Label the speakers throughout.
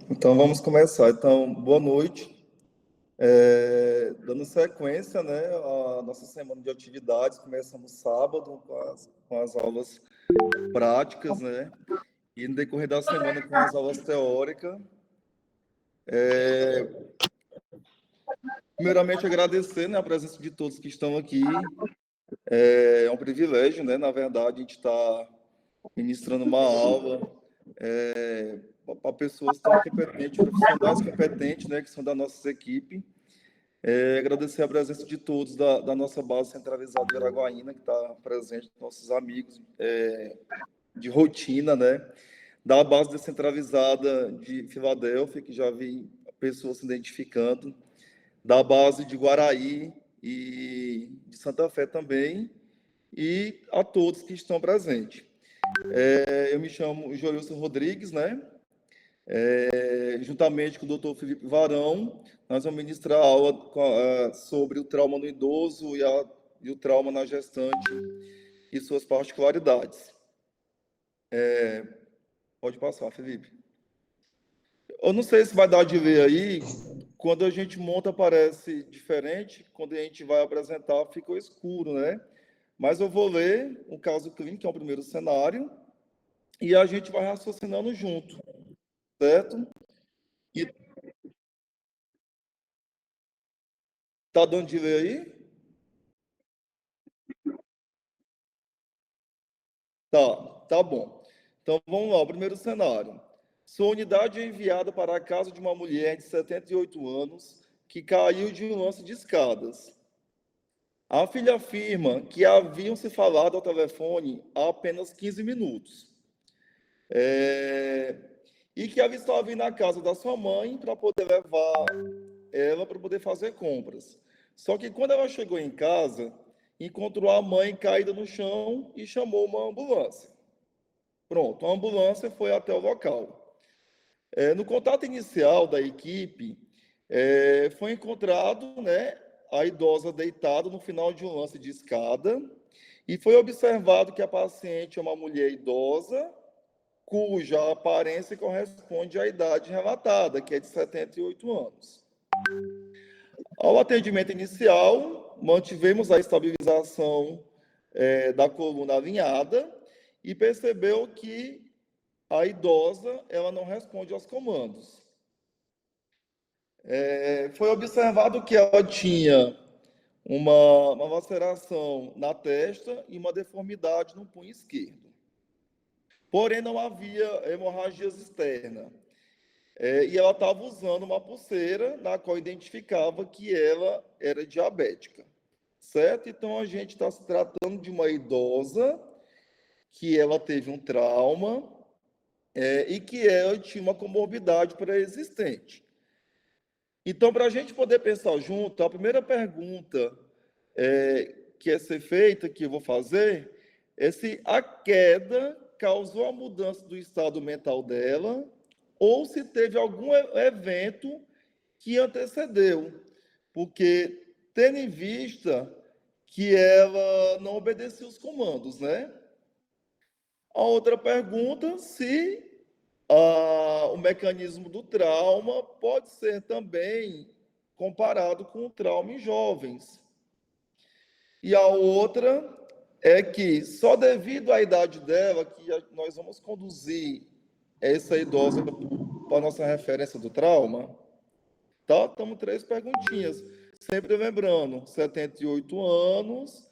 Speaker 1: Então vamos começar. Então, boa noite. Dando sequência, né, à nossa semana de atividades, começamos sábado com as aulas práticas, né, e no decorrer da semana com as aulas teóricas. Primeiramente, agradecer, né, a presença de todos que estão aqui. É um privilégio, né, na verdade, a gente está ministrando uma aula para pessoas tão competentes, profissionais competentes, né, que são da nossa equipe. Agradecer a presença de todos da nossa base centralizada de Araguaína, que está presente, nossos amigos de rotina, né? Da base descentralizada de Filadélfia, que já vi pessoas se identificando, da base de Guaraí e de Santa Fé também, e a todos que estão presentes. Eu me chamo Joilson Rodrigues, né? Juntamente com o doutor Felipe Varão, nós vamos ministrar a aula sobre o trauma no idoso e o trauma na gestante e suas particularidades. Pode passar, Felipe. Eu não sei se vai dar de ler aí, quando a gente monta parece diferente, quando a gente vai apresentar fica escuro, né? Mas eu vou ler um caso clínico, que é o primeiro cenário, e a gente vai raciocinando junto, certo? E tá dando de ler aí? Tá bom. Então vamos lá, o primeiro cenário. Sua unidade é enviada para a casa de uma mulher de 78 anos que caiu de um lance de escadas. A filha afirma que haviam se falado ao telefone há apenas 15 minutos. É, E que ela estava indo na casa da sua mãe para poder levar ela para poder fazer compras. Só que quando ela chegou em casa, encontrou a mãe caída no chão e chamou uma ambulância. Pronto, a ambulância foi até o local. No contato inicial da equipe, foi encontrado, né, a idosa deitada no final de um lance de escada e foi observado que a paciente é uma mulher idosa, cuja aparência corresponde à idade relatada, que é de 78 anos. Ao atendimento inicial, mantivemos a estabilização da coluna alinhada e percebeu que a idosa ela não responde aos comandos. Foi observado que ela tinha uma laceração na testa e uma deformidade no punho esquerdo. Porém, não havia hemorragias externas. E ela estava usando uma pulseira na qual identificava que ela era diabética. Certo? Então, a gente está se tratando de uma idosa que ela teve um trauma e que ela tinha uma comorbidade pré-existente. Então, para a gente poder pensar junto, a primeira pergunta que é ser feita, que eu vou fazer, é se a queda causou a mudança do estado mental dela ou se teve algum evento que antecedeu. Porque, tendo em vista que ela não obedecia os comandos, né? A outra pergunta, se o mecanismo do trauma pode ser também comparado com o trauma em jovens. E a outra é que só devido à idade dela que nós vamos conduzir essa idosa para a nossa referência do trauma, tá? Estamos três perguntinhas. Sempre lembrando, 78 anos,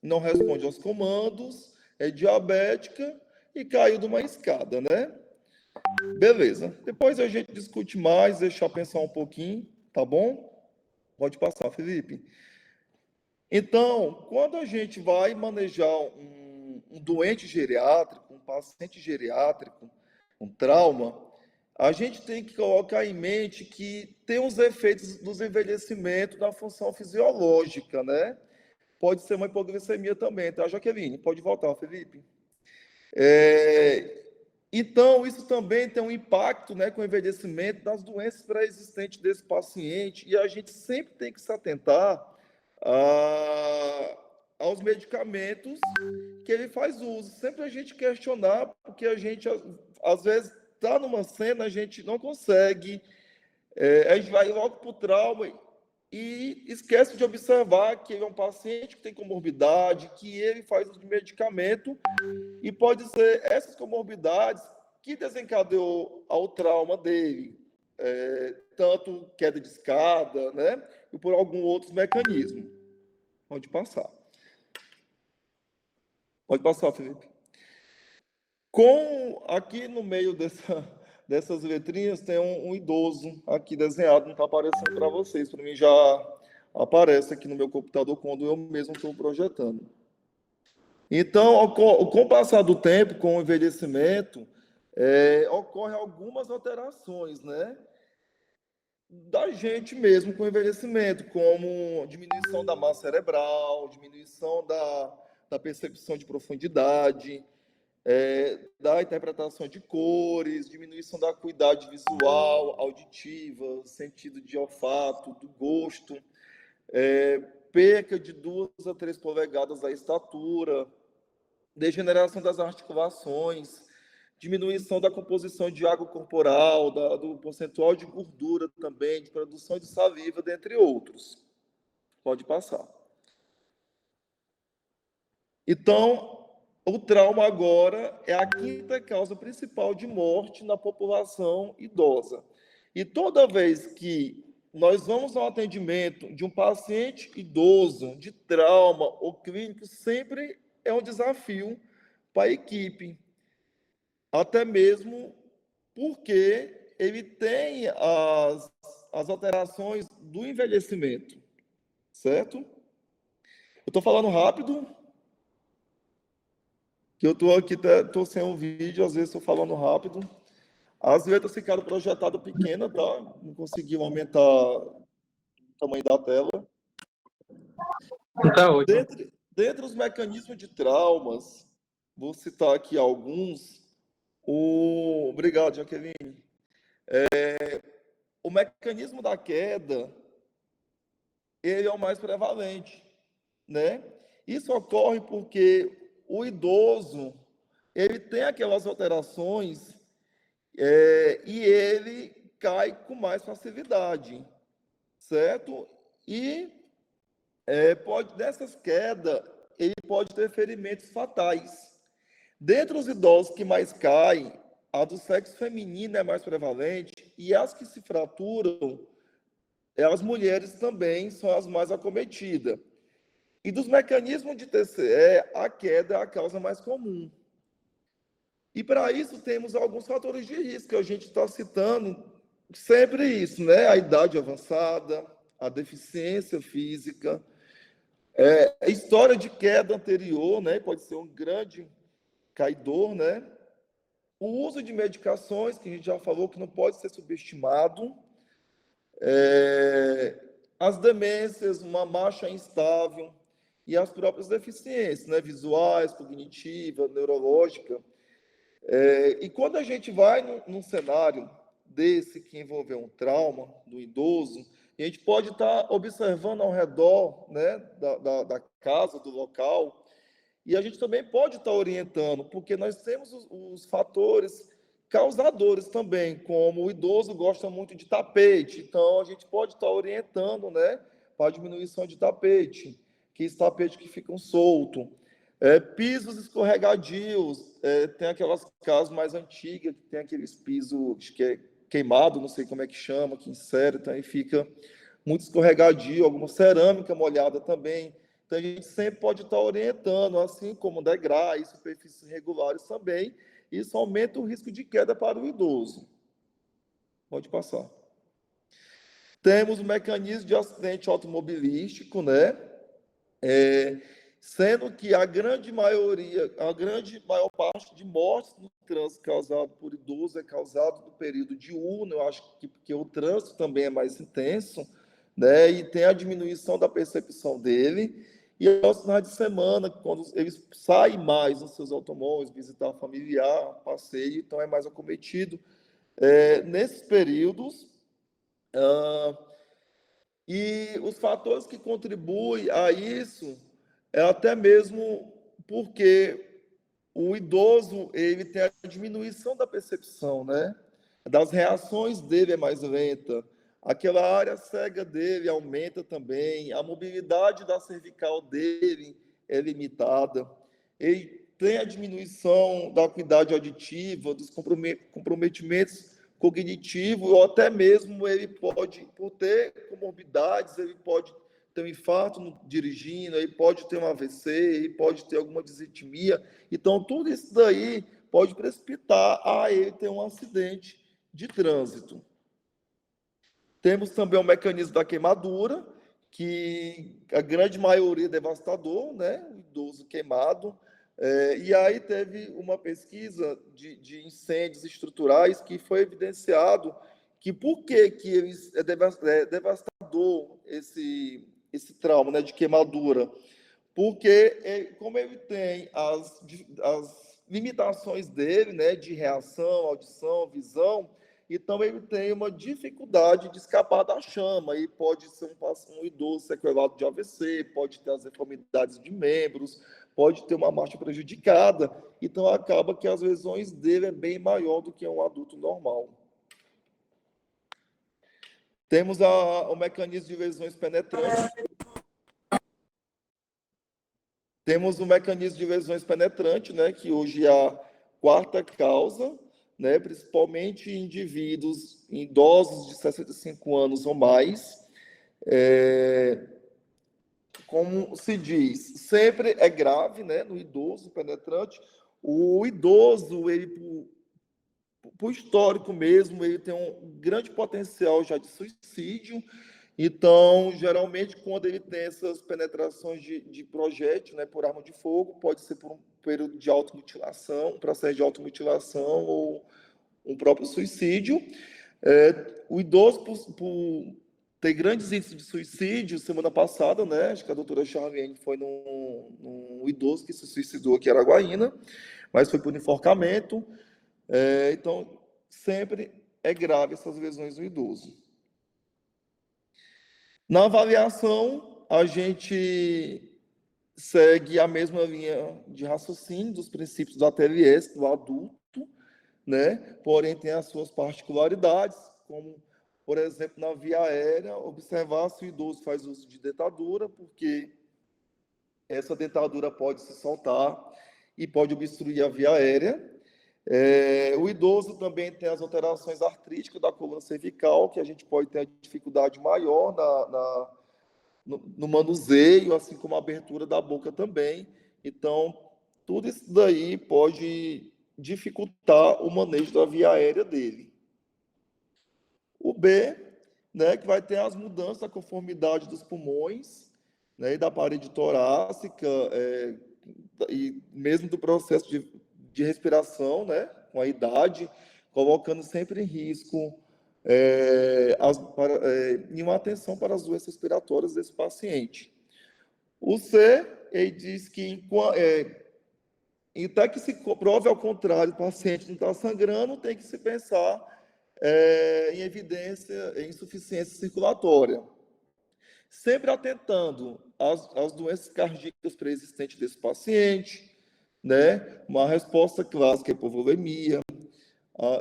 Speaker 1: não responde aos comandos, é diabética e caiu de uma escada, né? Beleza. Depois a gente discute mais, deixar pensar um pouquinho, tá bom? Pode passar, Felipe. Então, quando a gente vai manejar um doente geriátrico, um paciente geriátrico, um trauma, a gente tem que colocar em mente que tem os efeitos dos envelhecimentos na função fisiológica, né? Pode ser uma hipoglicemia também, tá, Jaqueline? Pode voltar, Felipe. Então, isso também tem um impacto, né, com o envelhecimento das doenças pré-existentes desse paciente, e a gente sempre tem que se atentar a aos medicamentos que ele faz uso. Sempre a gente questionar, porque a gente, às vezes, está numa cena, a gente não consegue, a gente vai logo para o trauma e esquece de observar que ele é um paciente que tem comorbidade, que ele faz uso de medicamento, e pode ser essas comorbidades que desencadeou ao trauma dele, tanto queda de escada, né, e por algum outros mecanismos. Pode passar. Pode passar, Felipe. Aqui no meio dessas letrinhas tem um idoso aqui desenhado, não está aparecendo para vocês, para mim já aparece aqui no meu computador quando eu mesmo estou projetando. Então, com o passar do tempo, com o envelhecimento, ocorrem algumas alterações, né? Da gente mesmo com o envelhecimento, como diminuição da massa cerebral, diminuição da percepção de profundidade, da interpretação de cores, diminuição da acuidade visual, auditiva, sentido de olfato, do gosto, perca de 2 a 3 polegadas da estatura, degeneração das articulações, diminuição da composição de água corporal, do percentual de gordura também, de produção de saliva, dentre outros. Pode passar. Então, o trauma agora é a quinta causa principal de morte na população idosa. E toda vez que nós vamos ao atendimento de um paciente idoso de trauma ou clínico, sempre é um desafio para a equipe, até mesmo porque ele tem as alterações do envelhecimento, certo? Eu estou falando rápido, que eu estou aqui, estou sem o vídeo, às vezes estou falando rápido. As letras ficaram projetadas pequenas, tá? Não conseguiu aumentar o tamanho da tela.
Speaker 2: Tá ótimo.
Speaker 1: Dentre os mecanismos de traumas, vou citar aqui alguns. Obrigado, Jaqueline. O mecanismo da queda, ele é o mais prevalente, né? Isso ocorre porque o idoso, ele tem aquelas alterações, e ele cai com mais facilidade, certo? E dessas quedas, ele pode ter ferimentos fatais. Dentre os idosos que mais caem, a do sexo feminino é mais prevalente, e as que se fraturam, as mulheres também são as mais acometidas. E dos mecanismos de TCE, a queda é a causa mais comum. E para isso temos alguns fatores de risco, que a gente está citando sempre isso, né? A idade avançada, a deficiência física, a história de queda anterior, né? Pode ser um grande caidor, né? O uso de medicações, que a gente já falou que não pode ser subestimado, as demências, uma marcha instável e as próprias deficiências, né? Visuais, cognitiva, neurológica. E quando a gente vai num cenário desse que envolveu um trauma do idoso, a gente pode estar observando ao redor, né, da casa, do local, e a gente também pode estar orientando, porque nós temos os fatores causadores também, como o idoso gosta muito de tapete, então a gente pode estar orientando, né, para a diminuição de tapete, que esse tapete que ficam solto. Pisos escorregadios, tem aquelas casas mais antigas, que tem aqueles pisos que é queimado, não sei como é que chama, que insere, então aí fica muito escorregadio, alguma cerâmica molhada também. Então, a gente sempre pode estar orientando, assim como degraus, superfícies irregulares também. Isso aumenta o risco de queda para o idoso. Pode passar. Temos o mecanismo de acidente automobilístico, né? Sendo que a grande maior parte de mortes no trânsito causado por idoso é causado no período diurno. Eu acho que porque o trânsito também é mais intenso, né? E tem a diminuição da percepção dele. E aos finais de semana, quando eles saem mais nos seus automóveis, visitar familiar, passeio, então é mais acometido. Nesses períodos, e os fatores que contribuem a isso é até mesmo porque o idoso ele tem a diminuição da percepção, né? Das reações dele é mais lenta, aquela área cega dele aumenta também, a mobilidade da cervical dele é limitada, ele tem a diminuição da acuidade auditiva, dos comprometimentos cognitivos, ou até mesmo ele pode, por ter comorbidades, ele pode ter um infarto dirigindo, ele pode ter um AVC, ele pode ter alguma disritmia. Então, tudo isso daí pode precipitar a ele ter um acidente de trânsito. Temos também o mecanismo da queimadura, que a grande maioria é devastador, né? O idoso queimado. E aí teve uma pesquisa de incêndios estruturais que foi evidenciado que por que eles é devastador esse trauma, né, de queimadura, porque como ele tem as limitações dele, né, de reação, audição, visão, então ele tem uma dificuldade de escapar da chama, e pode ser um idoso sequelado de AVC, pode ter as deformidades de membros, pode ter uma marcha prejudicada, então acaba que as lesões dele é bem maior do que um adulto normal. Temos o mecanismo de lesões penetrantes. Temos o mecanismo de lesões penetrantes, né, que hoje é a quarta causa, né, principalmente em indivíduos idosos de 65 anos ou mais. Como se diz, sempre é grave, né, no idoso penetrante. O idoso, ele, por histórico mesmo, ele tem um grande potencial já de suicídio. Então, geralmente, quando ele tem essas penetrações de projétil, né, por arma de fogo, pode ser por um período de automutilação, um processo de automutilação ou um próprio suicídio. O idoso, por ter grandes índices de suicídio, semana passada, né, acho que a doutora Charlene foi num idoso que se suicidou aqui em Araguaína, mas foi por enforcamento. Então, sempre é grave essas lesões no idoso. Na avaliação, a gente segue a mesma linha de raciocínio dos princípios do ATLS, do adulto, né? Porém, tem as suas particularidades, como, por exemplo, na via aérea, observar se o idoso faz uso de dentadura, porque essa dentadura pode se soltar e pode obstruir a via aérea. O idoso também tem as alterações artríticas da coluna cervical, que a gente pode ter a dificuldade maior no manuseio, assim como a abertura da boca também. Então, tudo isso daí pode dificultar o manejo da via aérea dele. O B, né, que vai ter as mudanças da conformidade dos pulmões, né, e da parede torácica, e mesmo do processo de respiração, né, com a idade, colocando sempre em risco e uma atenção para as doenças respiratórias desse paciente. O C, ele diz que até que se prove ao contrário, o paciente não está sangrando, tem que se pensar em evidência, em insuficiência circulatória. Sempre atentando às doenças cardíacas pré-existentes desse paciente, né? Uma resposta clássica é hipovolemia,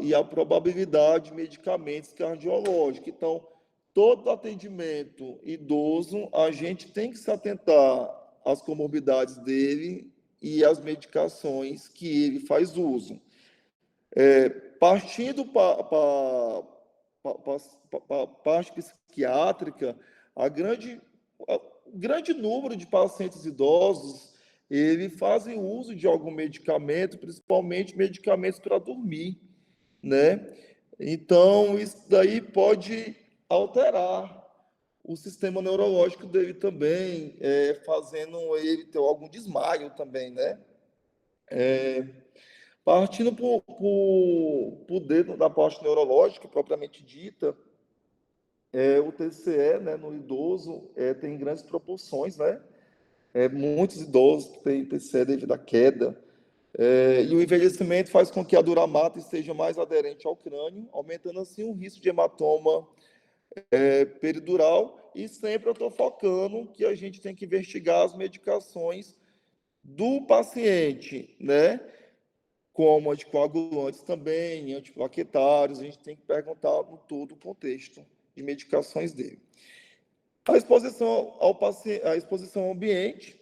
Speaker 1: e a probabilidade de medicamentos cardiológicos. Então, todo atendimento idoso, a gente tem que se atentar às comorbidades dele e às medicações que ele faz uso. Partindo para a parte psiquiátrica, o grande número de pacientes idosos, ele fazem uso de algum medicamento, principalmente medicamentos para dormir, né? Então, isso daí pode alterar o sistema neurológico dele também, fazendo ele ter algum desmaio também, né? Partindo por dentro da parte neurológica, propriamente dita, o TCE, né, no idoso, tem grandes proporções, né? Muitos idosos têm TCE devido à queda, e o envelhecimento faz com que a duramáter esteja mais aderente ao crânio, aumentando assim o risco de hematoma peridural, e sempre eu estou focando que a gente tem que investigar as medicações do paciente, né? Como anticoagulantes também, antiplaquetários, a gente tem que perguntar no todo o contexto de medicações dele. A exposição ao paciente, a exposição ao ambiente,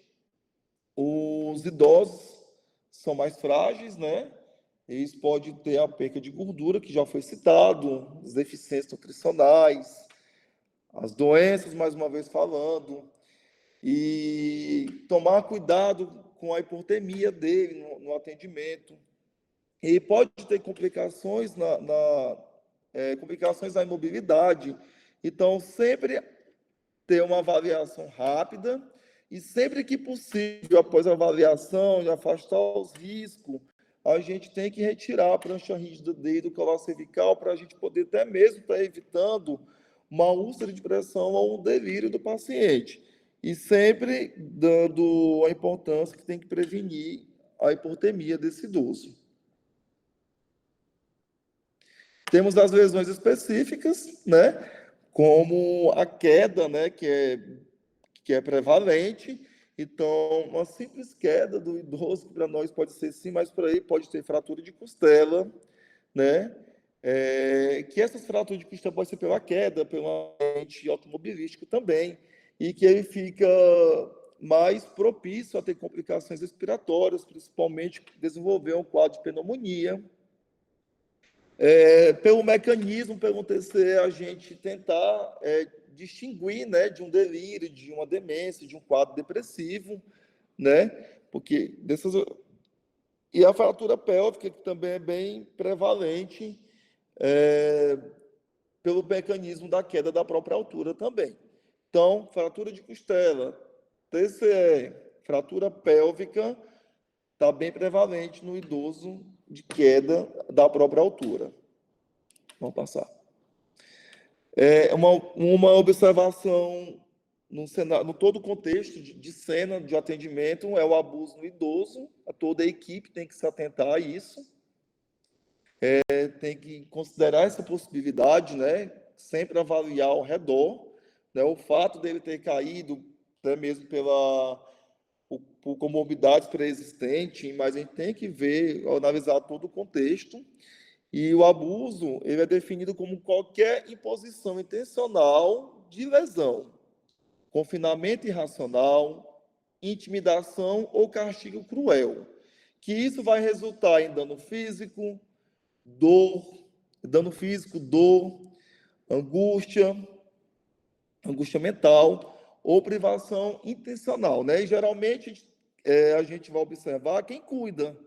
Speaker 1: os idosos são mais frágeis, né? Eles podem ter a perca de gordura, que já foi citado, as deficiências nutricionais, as doenças, mais uma vez falando, e tomar cuidado com a hipotermia dele no atendimento. E pode ter complicações complicações na imobilidade. Então, sempre ter uma avaliação rápida e sempre que possível, após a avaliação, de afastar os riscos, a gente tem que retirar a prancha rígida dele do colar cervical para a gente poder até mesmo estar evitando uma úlcera de pressão ou um delírio do paciente. E sempre dando a importância que tem que prevenir a hipotermia desse idoso. Temos as lesões específicas, né? Como a queda, né? Que é prevalente. Então, uma simples queda do idoso, que para nós pode ser sim, mas por aí pode ter fratura de costela, né? Que essas fraturas de costela podem ser pela queda, pelo acidente automobilístico também, e que ele fica mais propício a ter complicações respiratórias, principalmente desenvolver um quadro de pneumonia. Pelo mecanismo, pelo TCE, a gente tentar distinguir, né, de um delírio, de uma demência, de um quadro depressivo, né, porque dessas... E a fratura pélvica, que também é bem prevalente, pelo mecanismo da queda da própria altura também. Então, fratura de costela, TCE, fratura pélvica, está bem prevalente no idoso de queda da própria altura. Vamos passar. Uma observação no, cenário, no todo o contexto de cena de atendimento é o abuso no idoso. Toda a equipe tem que se atentar a isso. Tem que considerar essa possibilidade, né? Sempre avaliar ao redor, né? O fato dele ter caído, até mesmo por comorbidades pré-existentes, mas a gente tem que ver, analisar todo o contexto. E o abuso, ele é definido como qualquer imposição intencional de lesão, confinamento irracional, intimidação ou castigo cruel, que isso vai resultar em dor, dano físico, dor, angústia, angústia mental ou privação intencional, né? E geralmente a gente vai observar quem cuida,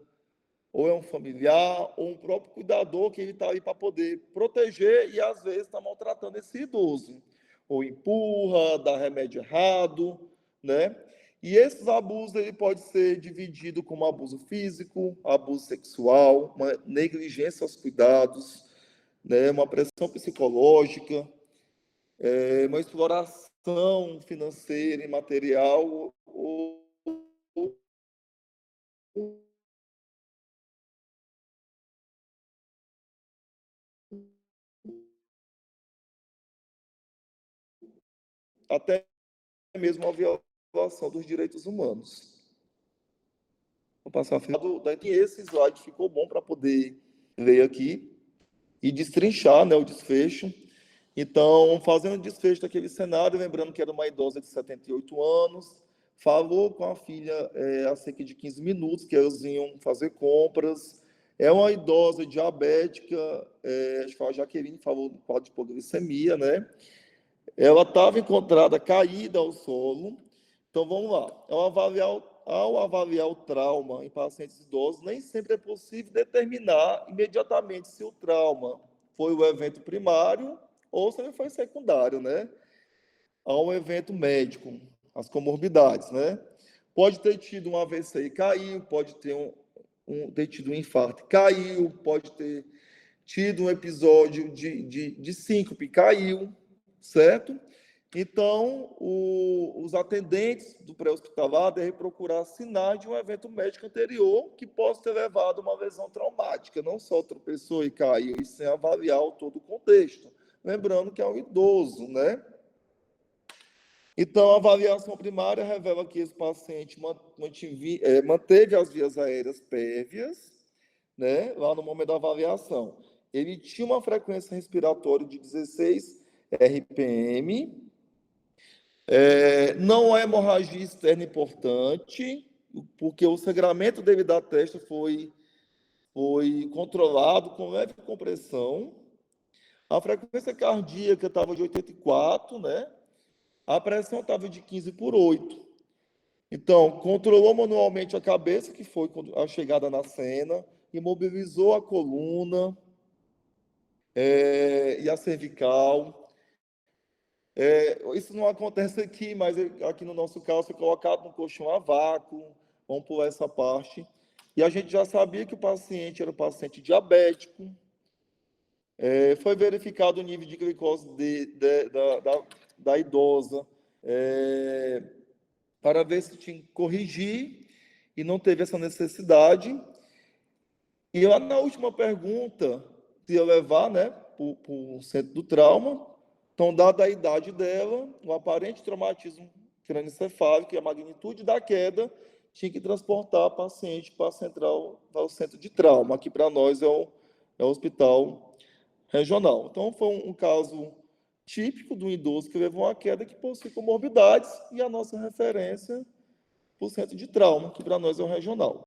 Speaker 1: ou é um familiar, ou um próprio cuidador que ele está ali para poder proteger e, às vezes, está maltratando esse idoso. Ou empurra, dá remédio errado, né? E esses abusos, ele pode ser dividido como abuso físico, abuso sexual, uma negligência aos cuidados, né? Uma pressão psicológica, uma exploração financeira e material, ou até mesmo a violação dos direitos humanos. Vou passar a final e esse slide ficou bom para poder ler aqui e destrinchar, né, o desfecho. Então, fazendo o desfecho daquele cenário, lembrando que era uma idosa de 78 anos, falou com a filha há cerca de 15 minutos que eles iam fazer compras. É uma idosa diabética, acho que a Jaqueline falou do quadro de hipoglicemia, né? Ela estava encontrada caída ao solo. Então, vamos lá. Ao avaliar o trauma em pacientes idosos, nem sempre é possível determinar imediatamente se o trauma foi o evento primário ou se ele foi secundário, né? A um evento médico, as comorbidades, né? Pode ter tido um AVC e caiu, pode ter ter tido um infarto e caiu, pode ter tido um episódio de síncope e caiu, certo? Então, os atendentes do pré-hospitalar devem procurar sinais de um evento médico anterior que possa ter levado a uma lesão traumática, não só tropeçou e caiu, e sem avaliar todo o contexto. lembrando que é um idoso, né? Então, a avaliação primária revela que esse paciente manteve as vias aéreas pérvias, né, lá no momento da avaliação. Ele tinha uma frequência respiratória de 16 RPM, não é hemorragia externa importante, porque o sangramento devido à testa foi controlado com leve compressão. A frequência cardíaca estava de 84, né? A pressão estava de 15 por 8. Então, controlou manualmente a cabeça, que foi a chegada na cena, imobilizou a coluna e a cervical. Isso não acontece aqui, mas aqui no nosso caso foi colocado no colchão a vácuo, vamos pular essa parte. E a gente já sabia que o paciente era um paciente diabético. Foi verificado o nível de glicose da idosa, para ver se tinha que corrigir, e não teve essa necessidade. E lá na última pergunta, se ia levar, né, para o centro do trauma. Então, dada a idade dela, o aparente traumatismo crânioencefálico e a magnitude da queda, tinha que transportar a paciente para para o centro de trauma. Aqui para nós é o hospital regional. Então, foi um caso típico de um idoso que levou uma queda que possui comorbidades, e a nossa referência para o centro de trauma, que para nós é o regional.